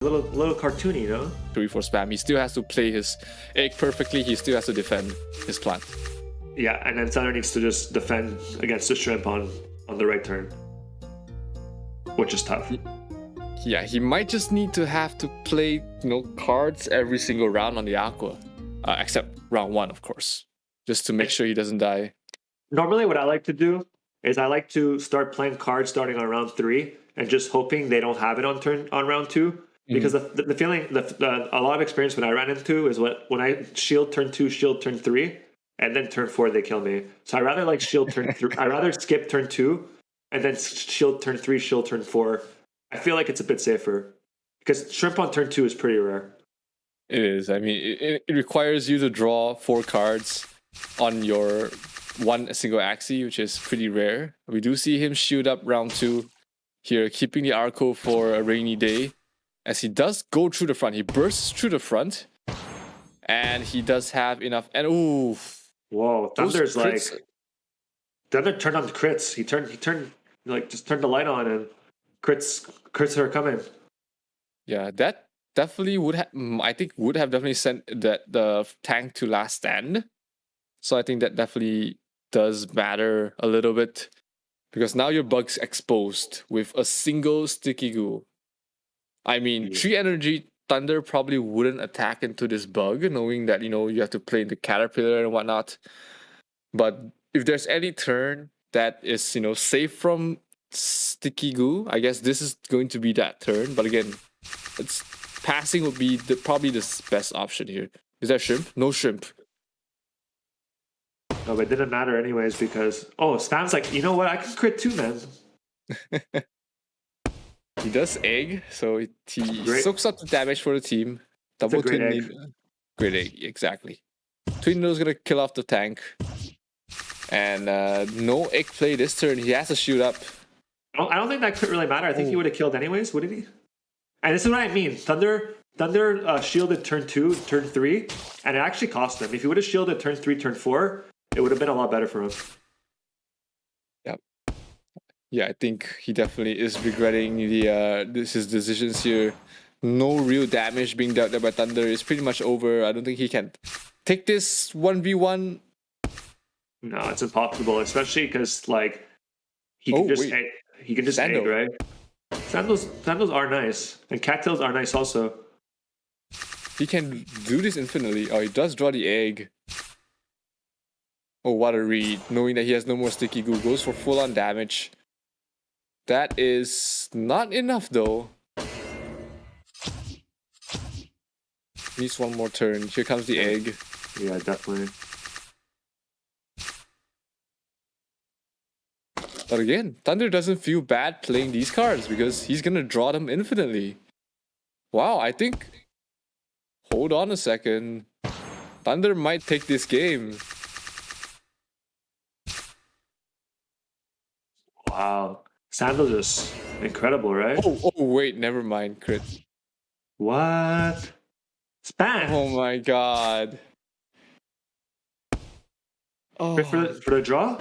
little cartoony, you know? 3-4 spam. He still has to play his egg perfectly. He still has to defend his plant. Yeah, and then Thunder needs to just defend against the shrimp on the right turn, which is tough. Yeah, he might just need to have to play cards every single round on the Aqua, except round 1, of course, just to make sure he doesn't die. Normally, what I like to do is I like to start playing cards starting on round 3 and just hoping they don't have it on round 2. Because the feeling, a lot of experience when I ran into is when I shield turn 2, shield turn 3, and then turn 4 they kill me. So I rather like shield turn 3. I rather skip turn 2 and then shield turn 3, shield turn 4. I feel like it's a bit safer because shrimp on turn 2 is pretty rare. It is. I mean, it requires you to draw 4 cards on your one single Axie, which is pretty rare. We do see him shoot up round 2 here, keeping the Arco for a rainy day. As he does go through the front, he bursts through the front, and he does have enough. And ooh, whoa! Thunder's like Thunder turned on the crits. He turned just turned the light on, and crits are coming. Yeah, that definitely would have. I think would have definitely sent the tank to last stand. So I think that definitely does matter a little bit, because now your bug's exposed with a single sticky goo. I mean, 3 energy Thunder probably wouldn't attack into this bug, knowing that you have to play the Caterpillar and whatnot. But if there's any turn that is safe from sticky goo, I guess this is going to be that turn. But again, passing would be probably the best option here. Is that shrimp? No shrimp. No, but it didn't matter anyways because Spam's like, you know what? I can crit too, man. He does egg, so he soaks up the damage for the team. Double twin egg. Great egg, exactly. Twin is gonna kill off the tank. And no egg play this turn. He has to shoot up. I don't think that could really matter. I think he would have killed anyways, wouldn't he? And this is what I mean. Thunder shielded turn 2, turn 3, and it actually cost him. If he would have shielded turn 3, turn 4, it would have been a lot better for him. Yep. Yeah, I think he definitely is regretting his decisions here. No real damage being dealt there by Thunder. It's pretty much over. I don't think he can take this 1v1. No, it's impossible, especially because he can just egg, right? Sandals are nice, and cattails are nice also. He can do this infinitely. Oh, he does draw the egg. Oh, what a read! Knowing that he has no more sticky goo, goes for full-on damage. That is not enough though. Needs one more turn. Here comes the egg. Yeah, definitely. But again, Thunder doesn't feel bad playing these cards because he's gonna draw them infinitely. Wow, I think... Hold on a second. Thunder might take this game. Wow. Sandals is incredible, right? Oh, wait, never mind. Crit. What? Spam! Oh my god. Oh. For the draw?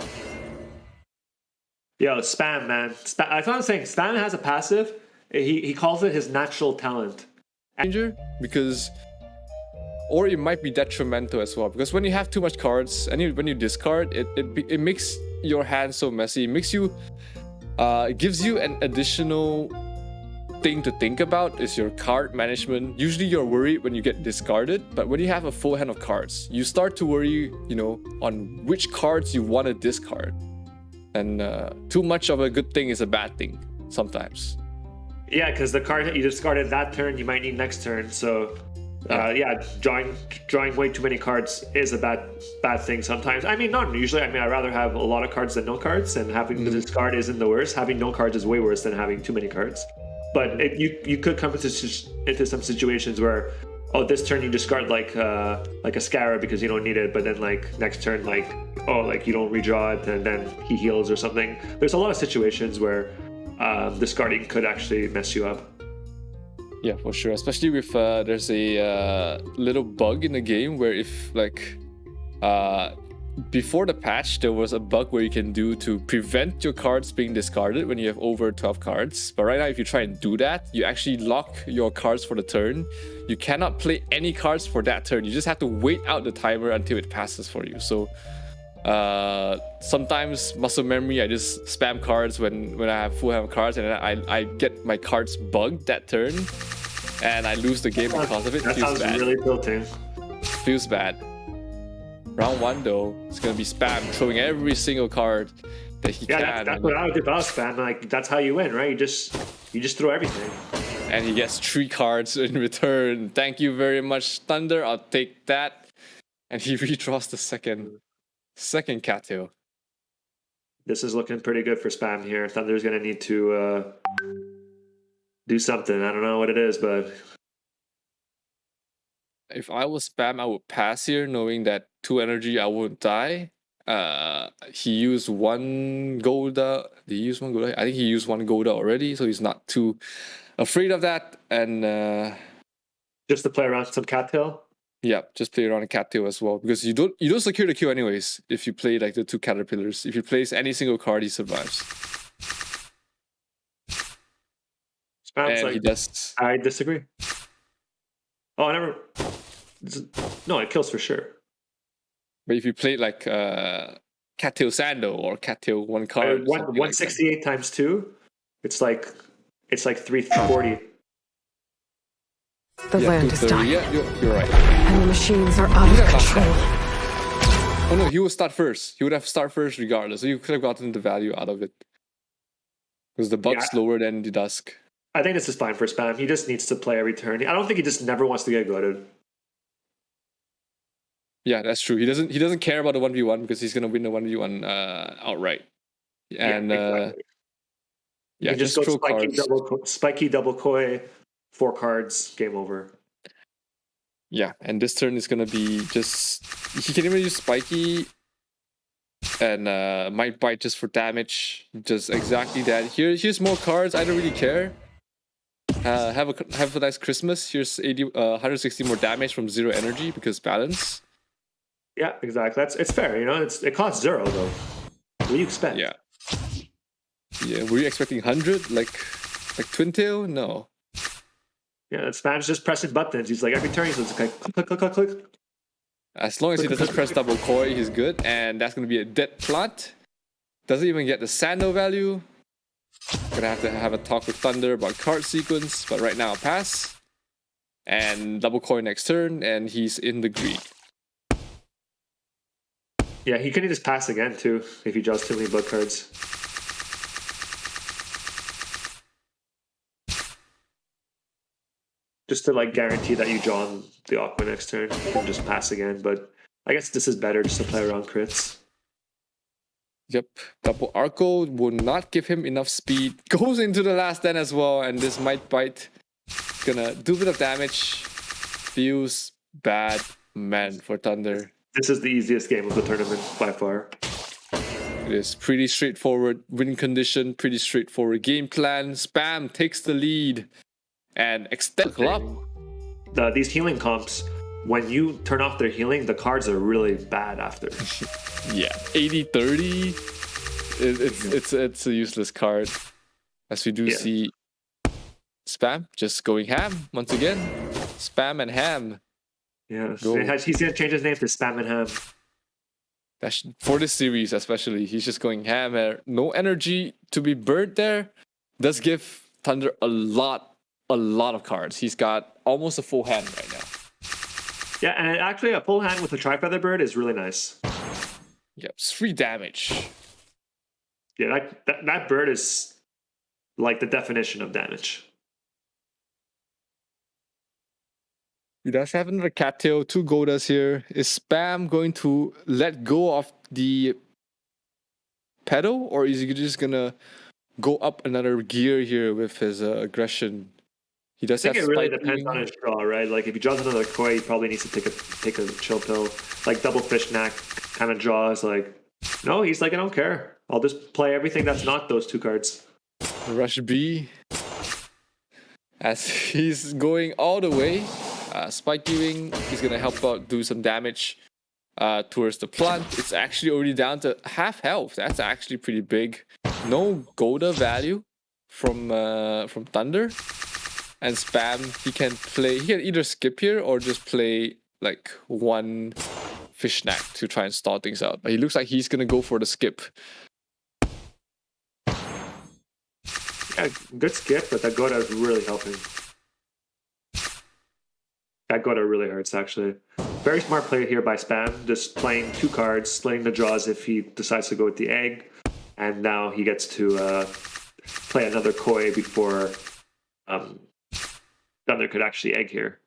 Yo, Spam, man. I thought I was saying Spam has a passive. He calls it his natural talent. Danger, because... Or it might be detrimental as well, because when you have too much cards and when you discard, it makes your hand so messy. It makes you... it gives you an additional thing to think about, is your card management. Usually you're worried when you get discarded, but when you have a full hand of cards, you start to worry, on which cards you want to discard. And too much of a good thing is a bad thing sometimes. Yeah, because the card that you discarded that turn, you might need next turn. So, drawing way too many cards is a bad thing sometimes. I mean, not usually. I mean, I'd rather have a lot of cards than no cards, and having the discard isn't the worst. Having no cards is way worse than having too many cards. But you could come into some situations where, this turn you discard like a Scarab because you don't need it, but then next turn you don't redraw it and then he heals or something. There's a lot of situations where discarding could actually mess you up. Yeah, for sure. Especially with there's a little bug in the game where if before the patch, there was a bug where you can do to prevent your cards being discarded when you have over 12 cards. But right now, if you try and do that, you actually lock your cards for the turn. You cannot play any cards for that turn. You just have to wait out the timer until it passes for you. So sometimes muscle memory, I just spam cards when I have full hand cards, and then I get my cards bugged that turn, and I lose the game because of it. That sounds really tilting. Feels bad. Round 1 though, it's gonna be spam, throwing every single card that he can. Yeah, that's what I would do about spam. Like that's how you win, right? You just throw everything. And he gets 3 cards in return. Thank you very much, Thunder. I'll take that. And he redraws the second cattail. This is looking pretty good for spam here. Thunder's gonna need to do something. I don't know what it is, but if I was spam, I would pass here, knowing that 2 energy I won't die. He used 1 Golda. Did he use 1 Golda? I think he used 1 Golda already, so he's not too afraid of that. And just to play around some cattail. Yeah, just play around a cattail as well, because you don't secure the kill anyways if you play like the 2 caterpillars. If you place any single card, he survives. Spam's and like, he does. I disagree. Oh, I never. No, it kills for sure. But if you play like cattail Sando or cattail 1 card, 168 like times 2, it's like 340. The land is dying. Yeah, you're right. And the machines are out of control. Oh no, he would start first. He would have start first regardless. So you could have gotten the value out of it. Because the bug's lower than the dusk. I think this is fine for spam. He just needs to play every turn. I don't think he just never wants to get goaded. Yeah, that's true. He doesn't care about the 1v1 because he's gonna win the 1v1 outright. And exactly. Yeah, just go spiky double koi, 4 cards, game over. Yeah, and this turn is gonna be just he can even use spiky and might bite just for damage. Just exactly that. Here's more cards. I don't really care. Have a nice Christmas. Here's 160 more damage from 0 energy because balance. Yeah, exactly. It's fair. You know, it costs 0 though. What do you expect? Yeah. Were you expecting 100 like Twin Tail? No. Yeah, spam's just pressing buttons. He's like every turn he's like click. As long as he doesn't press double koi, he's good. And that's gonna be a dead plant. Doesn't even get the Sando value. Gonna have to have a talk with Thunder about card sequence, but right now pass. And double koi next turn, and he's in the green. Yeah, he can just pass again too if he draws too many bug cards. Just to like guarantee that you draw on the Aqua next turn, you can just pass again. But I guess this is better just to play around crits. Yep, double Arco will not give him enough speed. Goes into the last stand as well, and this might bite. Gonna do a bit of damage. Feels bad, man, for Thunder. This is the easiest game of the tournament by far. It is pretty straightforward win condition, pretty straightforward game plan. Spam takes the lead and extend the club. These healing comps, when you turn off their healing, the cards are really bad after. Yeah, 80-30. It's a useless card. As we do see Spam just going ham once again. Spam and ham. Yeah, he's gonna change his name to Spam and Ham. For this series especially, he's just going ham. No energy to be burned there. Does give Thunder a lot of cards. He's got almost a full hand right now. Yeah, and actually a full hand with a Tri-Feather Bird is really nice. Yep, it's 3 damage. Yeah, that bird is like the definition of damage. He does have another cattail, 2 Goldas here. Is Spam going to let go of the pedal, or is he just gonna go up another gear here with his aggression? He does have. I think it really depends on his draw, right? Like if he draws another koi, he probably needs to take a chill pill. Like double fish knack kind of draws. Like no, he's like I don't care. I'll just play everything that's not those 2 cards. Rush B, as he's going all the way. Spike Ewing, he's gonna help out do some damage. towards the plant. It's actually already down to half health. That's actually pretty big. No Goda value from Thunder. And Spam, he can either skip here or just play like one fish snack to try and stall things out. But he looks like he's gonna go for the skip. Yeah, good skip, but that Goda is really helping. That Goda really hurts, actually. Very smart play here by Spam, just playing 2 cards, splitting the draws if he decides to go with the egg. And now he gets to play another Koi before Thunder could actually egg here.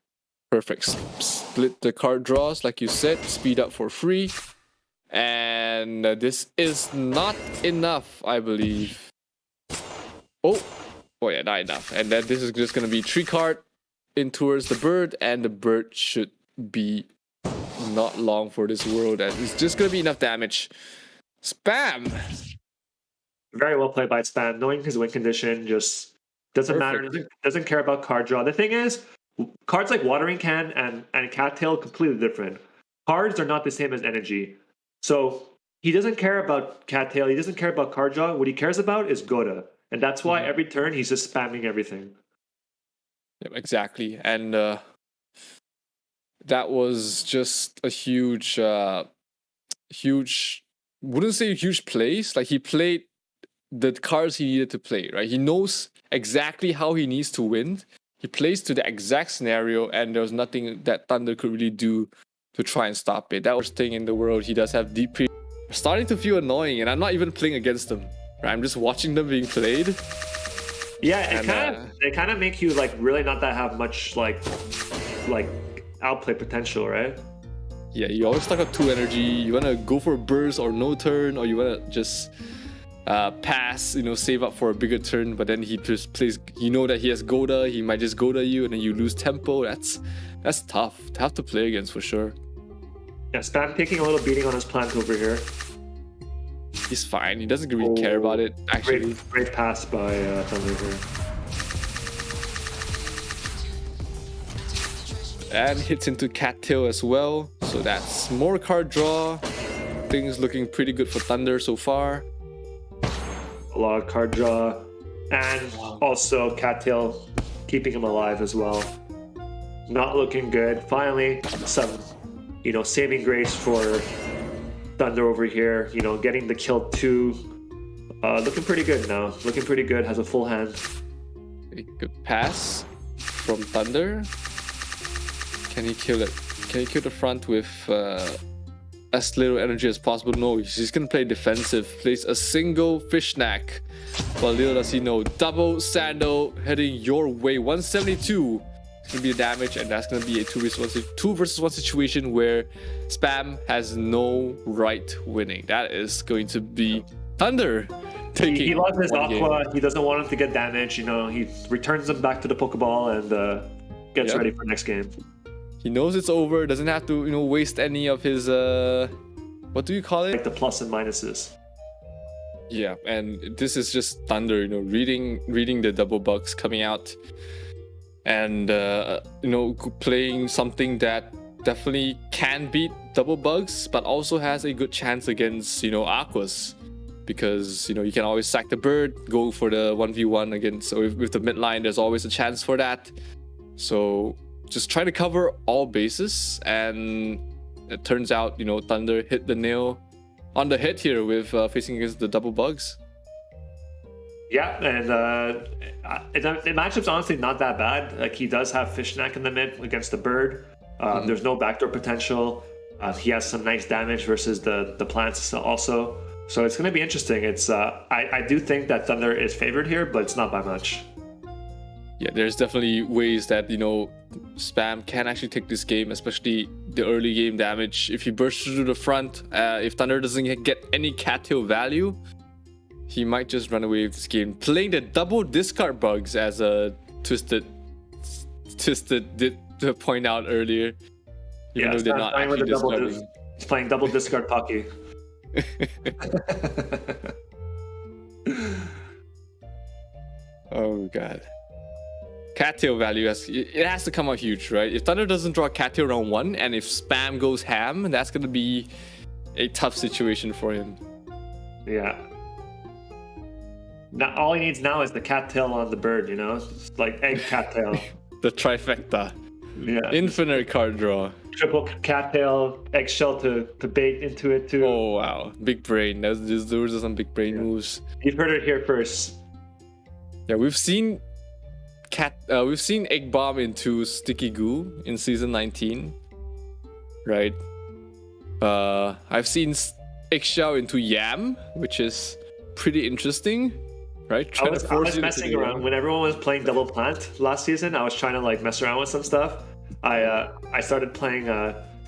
Perfect. Split the card draws, like you said, speed up for free. And this is not enough, I believe. Oh yeah, not enough. And then this is just going to be 3 card in towards the bird, and the bird should be not long for this world. And it's just going to be enough damage. Spam! Very well played by Spam, knowing his win condition, just doesn't matter, doesn't care about card draw. The thing is, cards like Watering Can and Cattail completely different. Cards are not the same as energy. So he doesn't care about Cattail, he doesn't care about card draw. What he cares about is Goda. And that's why every turn he's just spamming everything. Yep, exactly. And that was just a huge, wouldn't say huge plays. Like, he played the cards he needed to play, right? He knows exactly how he needs to win. He plays to the exact scenario, and there was nothing that Thunder could really do to try and stop it. That was the thing in the world. He does have deep starting to feel annoying, and I'm not even playing against them. Right? I'm just watching them being played. Yeah, it kind of make you like really not that have much like outplay potential, right? Yeah, you always stuck up 2 energy. You wanna go for a burst or no turn, or you wanna just pass, save up for a bigger turn. But then he just plays. You know that he has Goda. He might just Goda you, and then you lose tempo. That's tough to play against for sure. Yeah, Spam taking a little beating on his plant over here. He's fine. He doesn't really care about it, actually. Great pass by Thunder here. And hits into Cattail as well. So that's more card draw. Things looking pretty good for Thunder so far. A lot of card draw. And also Cattail keeping him alive as well. Not looking good. Finally, some, saving grace for Thunder over here, getting the kill 2. Looking pretty good now. Looking pretty good. Has a full hand. A good pass from Thunder. Can he kill it? Can he kill the front with as little energy as possible? No, he's gonna play defensive. Plays a single fish snack. But little does he know, double sandal heading your way. 172. It's gonna be the damage, and that's gonna be a 2 versus 1 situation where Spam has no right winning. That is going to be Thunder taking. He lost his Aqua. Game. He doesn't want him to get damaged. He returns him back to the Pokeball and gets ready for next game. He knows it's over. Doesn't have to waste any of his what do you call it? Like the plus and minuses. Yeah, and this is just Thunder. Reading the double bugs coming out. And playing something that definitely can beat double bugs, but also has a good chance against aquas, because you can always sack the bird, go for the 1v1 against, or with the midline. There's always a chance for that. So just try to cover all bases, and it turns out Thunder hit the nail on the head here with facing against the double bugs. Yeah, and the matchup's honestly not that bad. Like, he does have Fishneck in the mid against the bird. There's no backdoor potential. He has some nice damage versus the plants also. So it's going to be interesting. It's I do think that Thunder is favored here, but it's not by much. Yeah, there's definitely ways that Spam can actually take this game, especially the early game damage. If he bursts through the front, if Thunder doesn't get any Cattail value, he might just run away with this game. Playing the double discard bugs, as a Twisted did to point out earlier. Even though they're not actually discarding. He's playing double discard Pocky. Oh god. cattail value it has to come out huge, right? If Thunder doesn't draw cattail round 1, and if Spam goes ham, that's gonna be a tough situation for him. Yeah. Now all he needs now is the cattail on the bird, you know? It's like egg cattail. The trifecta. Yeah. Infinite card draw. Triple cattail, eggshell to bait into it too. Oh wow, big brain. Those are some big brain moves. You've heard it here first. Yeah, we've seen Egg Bomb into Sticky Goo in season 19, right? I've seen Eggshell into Yam, which is pretty interesting, right? I was messing around when everyone was playing Double Plant last season. I was trying to like mess around with some stuff. I started playing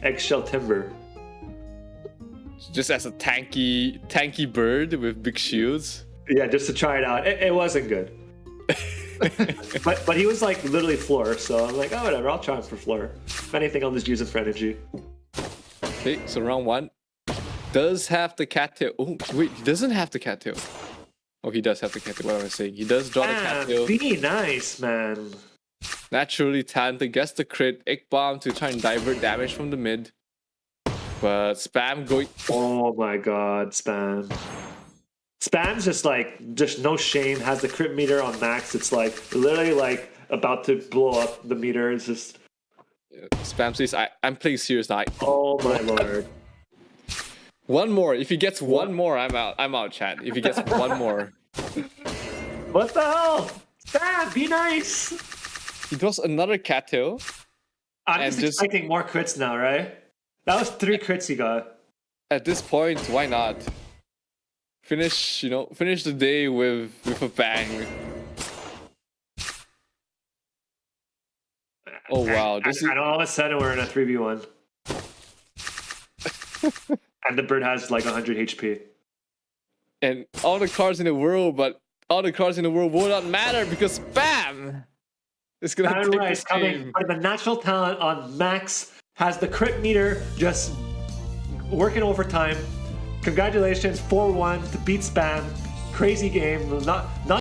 Eggshell Timber. Just as a tanky bird with big shields. Yeah, just to try it out. It wasn't good. but he was like literally floor, so I'm like, oh whatever, I'll try him for floor. If anything, I'll just use it for energy. Okay, so round 1 does have the cattail. Oh wait, he doesn't have the cattail. Oh, he does have the cattail. What am I saying? He does draw the cattail. Be nice, man. Naturally talented, gets the crit, Egg Bomb to try and divert damage from the mid. But Spam going. Oh my god, Spam. Spam's just no shame, has the crit meter on max. It's like literally like about to blow up the meter. It's just Spam says, I'm playing serious now. Oh my lord. One more. If he gets one more, I'm out. I'm out, chat. If he gets one more. What the hell? Spam, be nice. He draws another cattail. I'm just expecting more crits now, right? That was 3 crits he got. At this point, why not? Finish the day with a bang. Oh wow! And all of a sudden we're in a 3v1. And the bird has like 100 HP. And all the cards in the world will not matter because Spam is gonna take this game. Coming. The natural talent on max has the crit meter just working overtime. Congratulations, 4-1 to beat Spam. Crazy game. Not